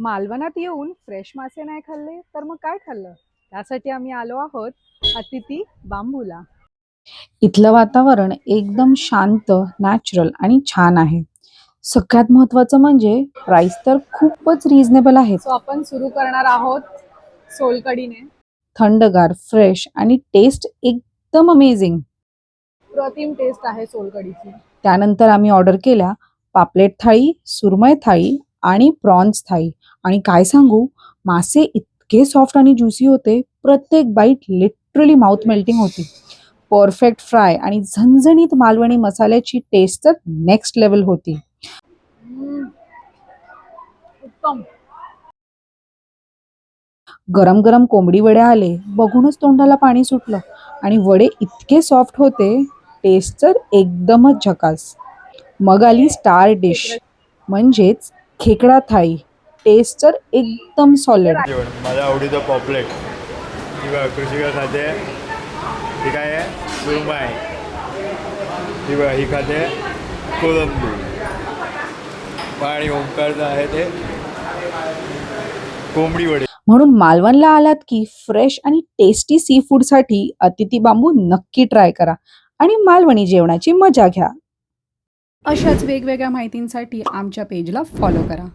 मालवणात येऊन फ्रेश मासे नाही खाल्ले तर मग काय खाल्लं? त्यासाठी आम्ही आलो आहोत अतिथी बांबूला. इथलं वातावरण एकदम शांत, नॅचरल आणि छान आहे. सगळ्यात महत्त्वाचं म्हणजे प्राइस तर खूपच रिझनेबल आहेत. सो आपण सुरू करणार आहोत सोलकडीने. थंडगार, फ्रेश आणि टेस्ट एकदम अमेझिंग. अप्रतिम टेस्ट आहे सोलकडीची. त्यानंतर आम्ही ऑर्डर केल्या पापलेट थाळी, सुरमई थाळी आणि प्रॉन्स थाळी. आणि काय सांगू, मासे इतके सॉफ्ट आणि ज्युसी होते. प्रत्येक बाईट लिटरली माउथ मेल्टिंग होती. परफेक्ट फ्राय आणि झणझणीत मालवणी मसाल्याची टेस्ट तर नेक्स्ट लेवल होती. हम्म, उत्तम. गरम गरम कोंबडी वडे आले, बघूनच तोंडाला पाणी सुटलं. आणि वडे इतके सॉफ्ट होते, टेस्ट तर एकदमच झकास. मग आली स्टार डिश, म्हणजेच खेकडा थाळी. टेस्ट तर एकदम सॉलिड. जेवण माझ्या आवडीचं पॉपलेट किंवा कृषिका खाते. ही काय आहे? सुरमई. ही बघा, ही खाते कोलंबी. आणि ओंकारचं आहे ते कोंबडी वडे. म्हणून मालवणला आलात की फ्रेश आणि टेस्टी सी फूडसाठी अतिथी बांबू नक्की ट्राय करा आणि मालवणी जेवणाची मजा घ्या. अशाच वेगवेगळ्या माहितींसाठी आमच्या पेजला फॉलो करा.